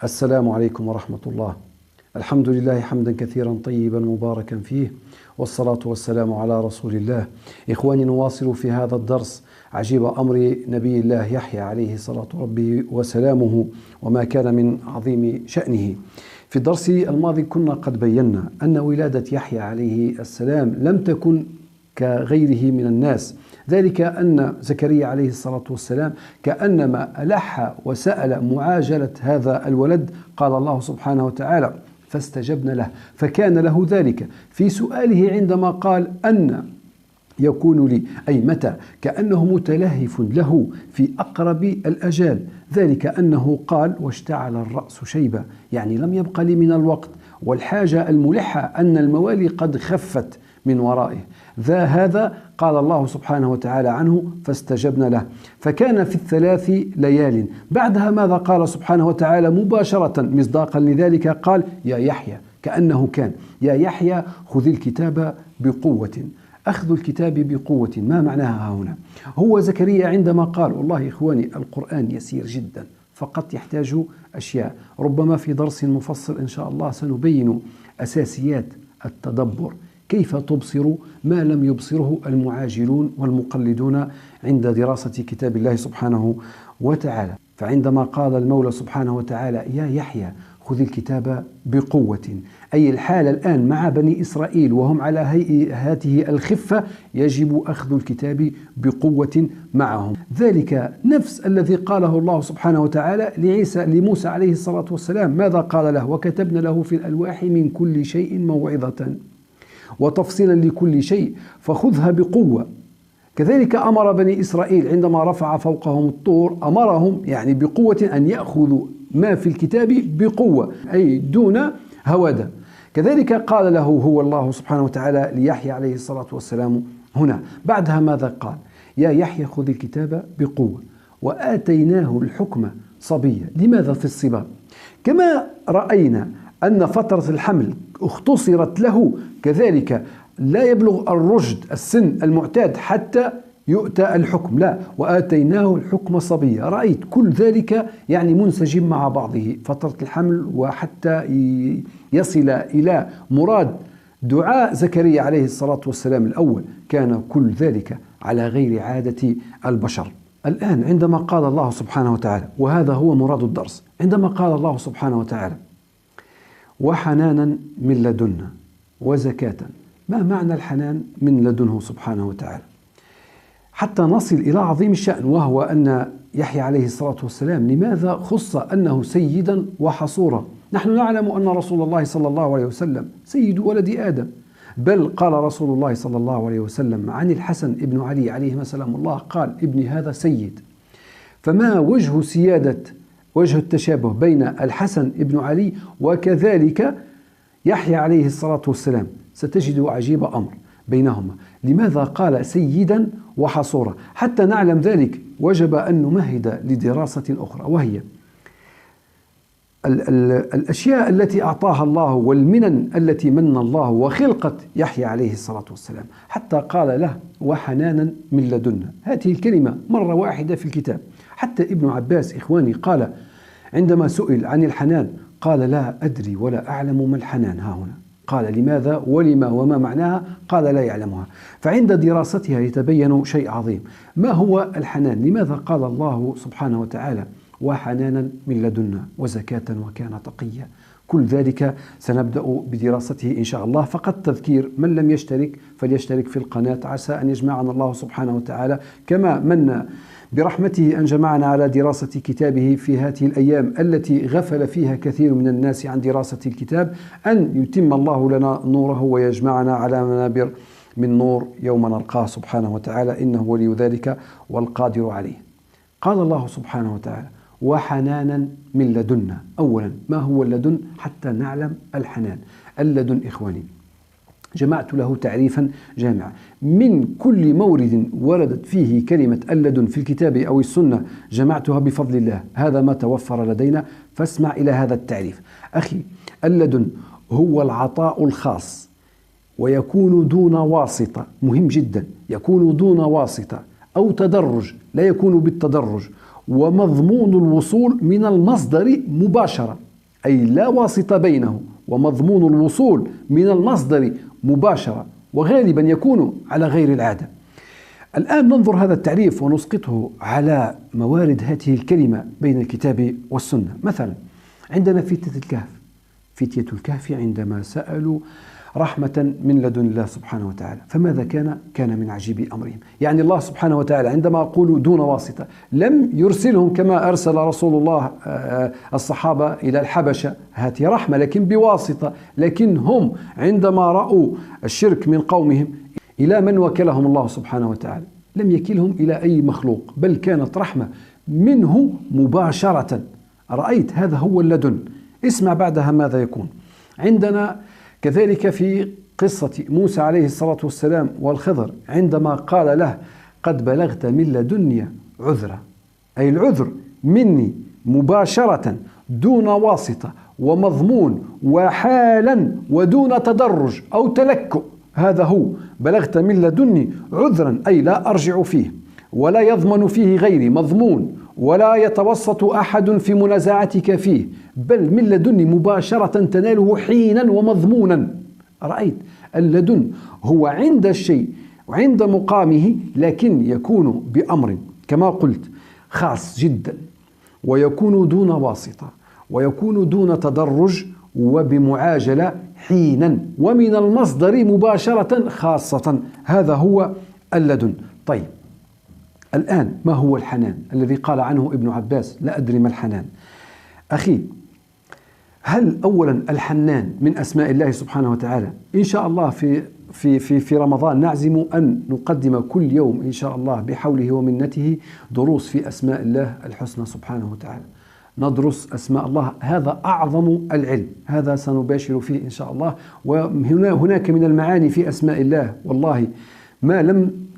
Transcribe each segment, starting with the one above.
السلام عليكم ورحمة الله. الحمد لله حمدا كثيرا طيبا مباركا فيه، والصلاة والسلام على رسول الله. إخواني، نواصل في هذا الدرس عجيب أمر نبي الله يحيى عليه صلاة ربي وسلامه، وما كان من عظيم شأنه. في الدرس الماضي كنا قد بينا أن ولادة يحيى عليه السلام لم تكن كغيره من الناس، ذلك أن زكريا عليه الصلاة والسلام كأنما ألح وسأل معاجلة هذا الولد، قال الله سبحانه وتعالى: فاستجبنا له، فكان له ذلك في سؤاله عندما قال أن يكون لي، أي متى، كأنه متلهف له في أقرب الأجال، ذلك أنه قال: واشتعل الرأس شيبا، يعني لم يبق لي من الوقت، والحاجة الملحة أن الموالي قد خفت من ورائه. هذا قال الله سبحانه وتعالى عنه: فاستجبنا له، فكان في 3 ليال. بعدها ماذا قال سبحانه وتعالى مباشرة مصداقا لذلك؟ قال: يا يحيى، كأنه كان يا يحيى خذ الكتاب بقوة. أخذ الكتاب بقوة ما معناها هنا؟ هو زكريا عندما قال، والله إخواني القرآن يسير جدا، فقط يحتاج أشياء، ربما في درس مفصل إن شاء الله سنبين أساسيات التدبر، كيف تبصر ما لم يبصره المعاجلون والمقلدون عند دراسة كتاب الله سبحانه وتعالى. فعندما قال المولى سبحانه وتعالى: يا يحيى خذ الكتاب بقوة، أي الحال الآن مع بني إسرائيل وهم على هذه الخفة، يجب أخذ الكتاب بقوة معهم. ذلك نفس الذي قاله الله سبحانه وتعالى لموسى عليه الصلاة والسلام. ماذا قال له؟ وكتبنا له في الألواح من كل شيء موعظة وتفصيلا لكل شيء فخذها بقوة. كذلك أمر بني إسرائيل عندما رفع فوقهم الطور، أمرهم يعني بقوة أن يأخذوا ما في الكتاب بقوة، أي دون هودة. كذلك قال له هو الله سبحانه وتعالى ليحيى عليه الصلاة والسلام هنا. بعدها ماذا قال؟ يا يحيى خذ الكتاب بقوة وآتيناه الحكم صبيا. لماذا في الصبا؟ كما رأينا أن فترة الحمل اختصرت له، كذلك لا يبلغ الرشد السن المعتاد حتى يؤتى الحكم، لا، وآتيناه الحكم صبيا. رأيت كل ذلك يعني منسجم مع بعضه، فترة الحمل وحتى يصل إلى مراد دعاء زكريا عليه الصلاة والسلام الأول، كان كل ذلك على غير عادة البشر. الآن عندما قال الله سبحانه وتعالى، وهذا هو مراد الدرس، عندما قال الله سبحانه وتعالى: وحنانا من لدنا وزكاة. ما معنى الحنان من لدنه سبحانه وتعالى؟ حتى نصل إلى عظيم الشأن، وهو أن يحيى عليه الصلاة والسلام لماذا خص أنه سيدا وحصورا؟ نحن نعلم أن رسول الله صلى الله عليه وسلم سيد ولد آدم، بل قال رسول الله صلى الله عليه وسلم عن الحسن ابن علي عليه سلام الله، قال: ابني هذا سيد. فما وجه التشابه بين الحسن ابن علي وكذلك يحيى عليه الصلاة والسلام؟ ستجد عجيب أمر بينهما. لماذا قال سيدا وحصورا؟ حتى نعلم ذلك وجب أن نمهد لدراسة أخرى، وهي الأشياء التي أعطاها الله والمنن التي من الله وخلقة يحيى عليه الصلاة والسلام، حتى قال له: وحنانا من لدنا. هذه الكلمة مرة واحدة في الكتاب. حتى ابن عباس إخواني قال عندما سئل عن الحنان قال: لا أدري ولا أعلم ما الحنان ها هنا. قال: لماذا ولما وما معناها؟ قال: لا يعلمها. فعند دراستها يتبين شيء عظيم. ما هو الحنان؟ لماذا قال الله سبحانه وتعالى: وحنانا من لدنا وزكاة وكان تقيا؟ كل ذلك سنبدأ بدراسته إن شاء الله. فقط تذكير من لم يشترك فليشترك في القناة، عسى أن يجمعنا الله سبحانه وتعالى كما من برحمته أن جمعنا على دراسة كتابه في هذه الأيام التي غفل فيها كثير من الناس عن دراسة الكتاب، أن يتم الله لنا نوره ويجمعنا على منابر من نور يوم نلقاه سبحانه وتعالى، إنه ولي ذلك والقادر عليه. قال الله سبحانه وتعالى: وحنانا من لدنا. أولا، ما هو اللدن حتى نعلم الحنان؟ اللدن إخواني جمعت له تعريفا جامعا. من كل مورد وردت فيه كلمة اللدن في الكتاب أو السنة جمعتها بفضل الله، هذا ما توفر لدينا، فاسمع إلى هذا التعريف. أخي، اللدن هو العطاء الخاص، ويكون دون واسطة، مهم جدا، يكون دون واسطة أو تدرج، لا يكون بالتدرج، ومضمون الوصول من المصدر مباشرة. أي لا واسطة بينه، ومضمون الوصول من المصدر مباشرة، وغالبا يكون على غير العادة. الآن ننظر هذا التعريف ونسقطه على موارد هذه الكلمة بين الكتاب والسنة. مثلا عندنا فتية الكهف عندما سألوا رحمة من لدن الله سبحانه وتعالى، فماذا كان من عجيب أمرهم. يعني الله سبحانه وتعالى عندما أقول دون واسطة لم يرسلهم كما أرسل رسول الله الصحابة إلى الحبشة، هذه رحمة لكن بواسطة. لكن هم عندما رأوا الشرك من قومهم، إلى من وكلهم الله سبحانه وتعالى؟ لم يكلهم إلى أي مخلوق، بل كانت رحمة منه مباشرة. رأيت؟ هذا هو اللدن. اسمع بعدها ماذا يكون. عندنا كذلك في قصة موسى عليه الصلاة والسلام والخضر، عندما قال له قد بلغت من لدني عذرا، أي العذر مني مباشرة دون واسطة ومضمون وحالا ودون تدرج أو تلكؤ. هذا هو بلغت من لدني عذرا، أي لا أرجع فيه ولا يضمن فيه غيري مضمون، ولا يتوسط أحد في منازعتك فيه، بل من لدني مباشرة تناله حينا ومضمونا. رأيت؟ اللدن هو عند الشيء وعند مقامه، لكن يكون بأمر كما قلت خاص جدا، ويكون دون واسطة، ويكون دون تدرج، وبمعاجلة حينا، ومن المصدر مباشرة خاصة. هذا هو اللدن. طيب الآن ما هو الحنان الذي قال عنه ابن عباس لا أدري ما الحنان؟ أخي، هل أولا الحنان من أسماء الله سبحانه وتعالى؟ إن شاء الله في رمضان نعزم أن نقدم كل يوم إن شاء الله بحوله ومنته دروس في أسماء الله الحسنى سبحانه وتعالى. ندرس أسماء الله، هذا أعظم العلم، هذا سنباشر فيه إن شاء الله. وهناك من المعاني في أسماء الله والله ما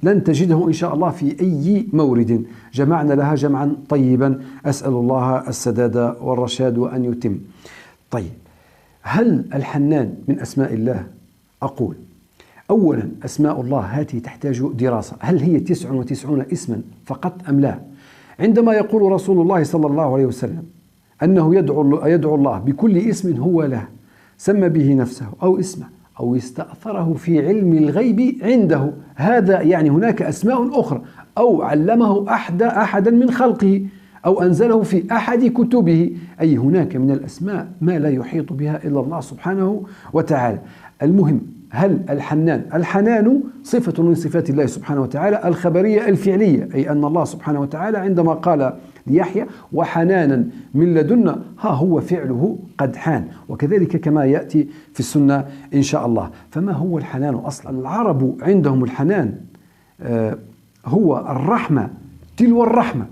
لن تجده إن شاء الله في أي مورد. جمعنا لها جمعا طيبا، أسأل الله السداد والرشاد وأن يتم. طيب، هل الحنان من أسماء الله؟ أقول أولا أسماء الله هذه تحتاج دراسة. هل هي 99 اسما فقط أم لا؟ عندما يقول رسول الله صلى الله عليه وسلم أنه يدعو الله بكل اسم هو له سمى به نفسه أو اسمه أو استأثره في علم الغيب عنده، هذا يعني هناك أسماء أخرى، أو علمه أحدا من خلقه، أو أنزله في أحد كتبه، أي هناك من الأسماء ما لا يحيط بها إلا الله سبحانه وتعالى. المهم، هل الحنان صفة من صفات الله سبحانه وتعالى الخبرية الفعلية، أي أن الله سبحانه وتعالى عندما قال ليحيى وحنانا من لدنا، ها هو فعله قد حان، وكذلك كما يأتي في السنة إن شاء الله. فما هو الحنان أصلا؟ العرب عندهم الحنان هو الرحمة تلو الرحمة،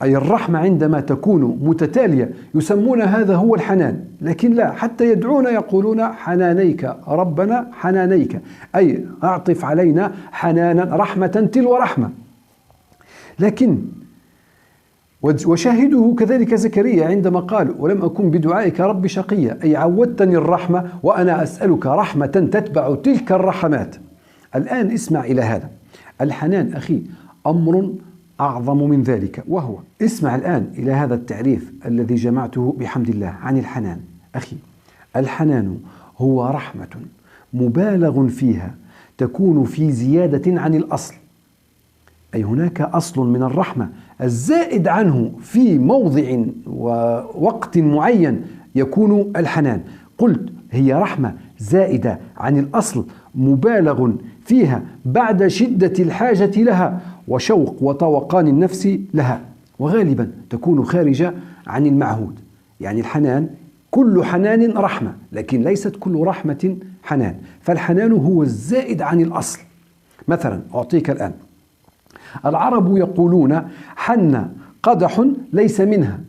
أي الرحمة عندما تكون متتالية يسمون هذا هو الحنان. لكن لا، حتى يدعون يقولون حنانيك ربنا حنانيك، أي أعطف علينا حنانا رحمة تلو رحمة. لكن وشاهده كذلك زكريا عندما قال ولم أكن بدعائك رب شقيا، أي عودتني الرحمة وأنا أسألك رحمة تتبع تلك الرحمات. الآن اسمع إلى هذا الحنان أخي، أمر أعظم من ذلك، وهو اسمع الآن إلى هذا التعريف الذي جمعته بحمد الله عن الحنان. أخي، الحنان هو رحمة مبالغ فيها تكون في زيادة عن الأصل، أي هناك أصل من الرحمة الزائد عنه في موضع ووقت معين يكون الحنان. قلت هي رحمة زائدة عن الأصل مبالغ فيها بعد شدة الحاجة لها وشوق وطوقان النفس لها، وغالبا تكون خارجة عن المعهود. يعني الحنان كل حنان رحمة، لكن ليست كل رحمة حنان، فالحنان هو الزائد عن الأصل. مثلا أعطيك الآن، العرب يقولون حن قدح ليس منها،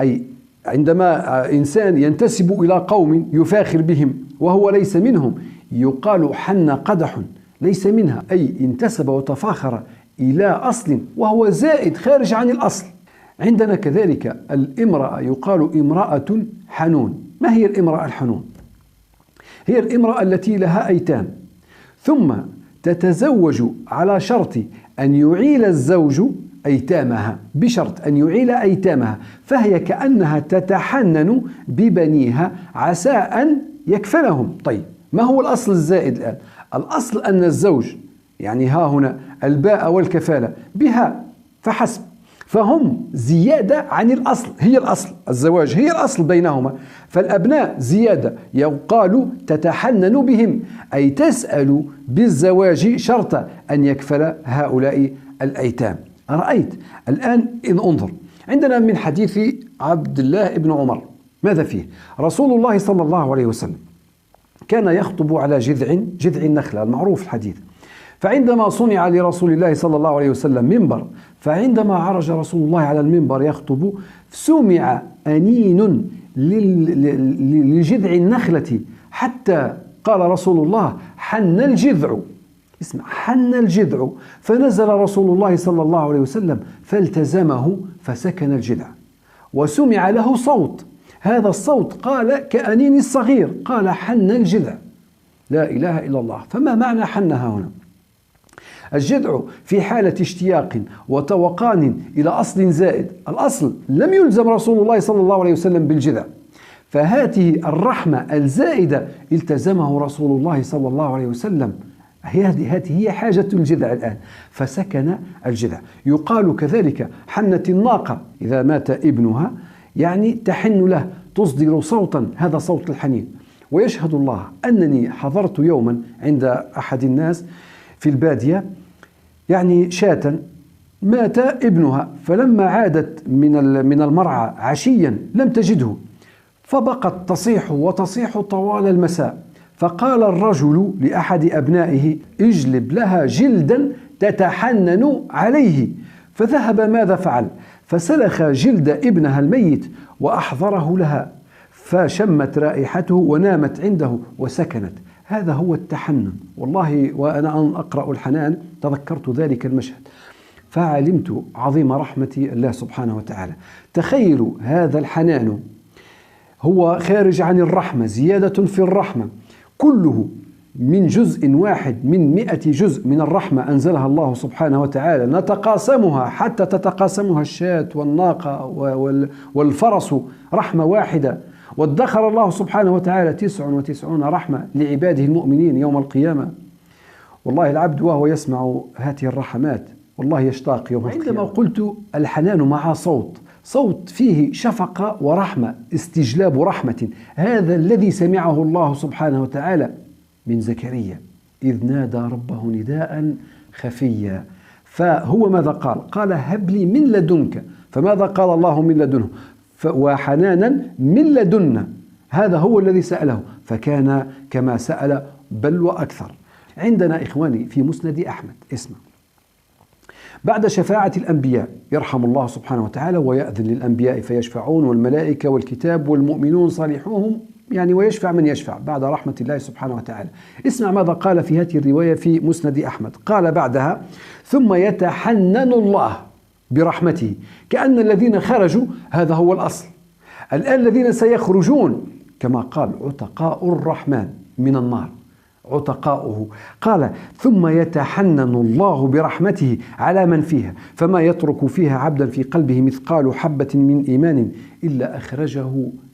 أي عندما إنسان ينتسب إلى قوم يفاخر بهم وهو ليس منهم يقال حن قدح ليس منها، أي انتسب وتفاخر إلى أصل وهو زائد خارج عن الأصل. عندنا كذلك الامرأة يقال امرأة حنون. ما هي الامرأة الحنون؟ هي الامرأة التي لها أيتام ثم تتزوج على شرط أن يعيل الزوج، أيتامها، بشرط أن يعيل أيتامها، فهي كأنها تتحنن ببنيها عسى أن يكفلهم. طيب ما هو الأصل الزائد الآن؟ الأصل أن الزوج، يعني ها هنا الباء والكفالة بها فحسب، فهم زيادة عن الأصل، هي الأصل الزواج هي الأصل بينهما، فالأبناء زيادة، يقال تتحنن بهم، أي تسأل بالزواج شرط أن يكفل هؤلاء الأيتام. رأيت الآن إن انظر عندنا من حديث عبد الله بن عمر ماذا فيه؟ رسول الله صلى الله عليه وسلم كان يخطب على جذع النخلة، المعروف الحديث، فعندما صنع لرسول الله صلى الله عليه وسلم منبر، فعندما عرج رسول الله على المنبر يخطب سمع أنين لجذع النخلة، حتى قال رسول الله حن الجذع، اسمع حن الجذع، فنزل رسول الله صلى الله عليه وسلم فالتزمه فسكن الجذع، وسمع له صوت، هذا الصوت قال كأنين الصغير، قال حن الجذع، لا إله إلا الله. فما معنى حنها هنا؟ الجذع في حالة اشتياق وتوقان إلى أصل زائد، الأصل لم يلزم رسول الله صلى الله عليه وسلم بالجذع، فهذه الرحمة الزائدة التزمه رسول الله صلى الله عليه وسلم، هذه هي حاجة الجذع الآن، فسكن الجذع. يقال كذلك حنت الناقة إذا مات ابنها، يعني تحن له، تصدر صوتا، هذا صوت الحنين. ويشهد الله أنني حضرت يوما عند أحد الناس في البادية، يعني شاة مات ابنها، فلما عادت من المرعى عشيا لم تجده، فبقت تصيح وتصيح طوال المساء، فقال الرجل لأحد أبنائه اجلب لها جلدا تتحنن عليه، فذهب ماذا فعل؟ فسلخ جلد ابنها الميت وأحضره لها، فشمت رائحته ونامت عنده وسكنت. هذا هو التحنن. والله وأنا أقرأ الحنان تذكرت ذلك المشهد فعلمت عظيم رحمة الله سبحانه وتعالى. تخيلوا هذا الحنان هو خارج عن الرحمة، زيادة في الرحمة، كله من جزء واحد من 100 جزء من الرحمة أنزلها الله سبحانه وتعالى، نتقاسمها حتى تتقاسمها الشاة والناقة والفرس، رحمة واحدة، وادخر الله سبحانه وتعالى 99 رحمة لعباده المؤمنين يوم القيامة. والله العبد وهو يسمع هذه الرحمات والله يشتاق يوم القيامة. عندما قلت الحنان مع صوت فيه شفقة ورحمة، استجلاب رحمة، هذا الذي سمعه الله سبحانه وتعالى من زكريا إذ نادى ربه نداء خفيا، فهو ماذا قال؟ قال هب لي من لدنك، فماذا قال الله من لدنه؟ وحنانا من لدنا، هذا هو الذي سأله، فكان كما سأل بل وأكثر. عندنا إخواني في مسند أحمد، اسمع، بعد شفاعة الأنبياء يرحم الله سبحانه وتعالى ويأذن للأنبياء فيشفعون، والملائكة والكتاب والمؤمنون صالحوهم، يعني ويشفع من يشفع بعد رحمة الله سبحانه وتعالى. اسمع ماذا قال في هذه الرواية في مسند أحمد، قال بعدها ثم يتحنن الله برحمته، كأن الذين خرجوا هذا هو الأصل، الآن الذين سيخرجون كما قال عتقاء الرحمن من النار، عتقاؤه، قال ثم يتحنن الله برحمته على من فيها، فما يترك فيها عبدا في قلبه مثقال حبة من إيمان إلا أخرجه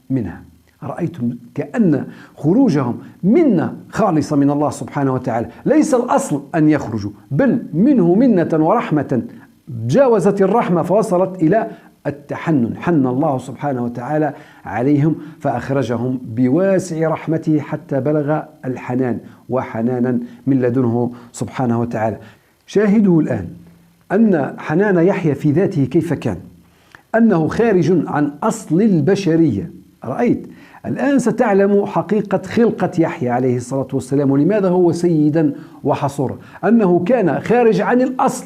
منها. رأيتم كأن خروجهم منا خالصة من الله سبحانه وتعالى، ليس الأصل أن يخرجوا، بل منه منة ورحمة جاوزت الرحمة فوصلت إلى التحنن، حن الله سبحانه وتعالى عليهم فأخرجهم بواسع رحمته حتى بلغ الحنان، وحنانا من لدنه سبحانه وتعالى. شاهده الآن أن حنان يحيى في ذاته كيف كان، أنه خارج عن أصل البشرية. رأيت الآن ستعلم حقيقة خلقة يحيى عليه الصلاة والسلام، ولماذا هو سيدا وحصورا، أنه كان خارج عن الأصل،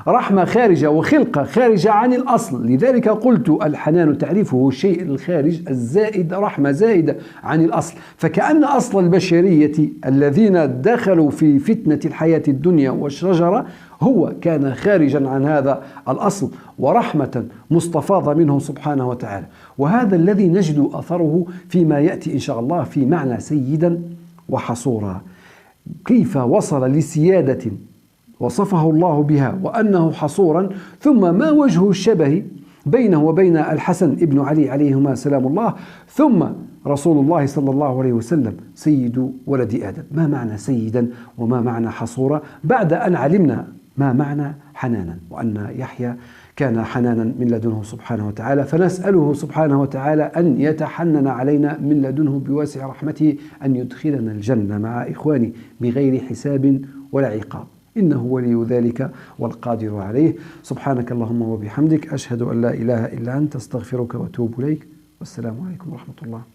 رحمة خارجة وخلقة خارجة عن الأصل. لذلك قلت الحنان تعرفه الشيء الخارج الزائد، رحمة زائدة عن الأصل، فكأن أصل البشرية الذين دخلوا في فتنة الحياة الدنيا والشجرة هو كان خارجا عن هذا الأصل، ورحمة مستفاضة منه سبحانه وتعالى. وهذا الذي نجد أثره فيما يأتي إن شاء الله في معنى سيدا وحصورا، كيف وصل لسيادة وصفه الله بها وأنه حصورا، ثم ما وجه الشبه بينه وبين الحسن ابن علي عليهما سلام الله، ثم رسول الله صلى الله عليه وسلم سيد ولد آدم. ما معنى سيدا وما معنى حصورا بعد أن علمنا ما معنى حنانا، وأن يحيى كان حنانا من لدنه سبحانه وتعالى، فنسأله سبحانه وتعالى أن يتحنن علينا من لدنه بواسع رحمته، أن يدخلنا الجنة مع إخواني بغير حساب ولا عقاب، إنه ولي ذلك والقادر عليه. سبحانك اللهم وبحمدك، أشهد أن لا إله إلا أنت، أستغفرك وأتوب إليك، والسلام عليكم ورحمة الله.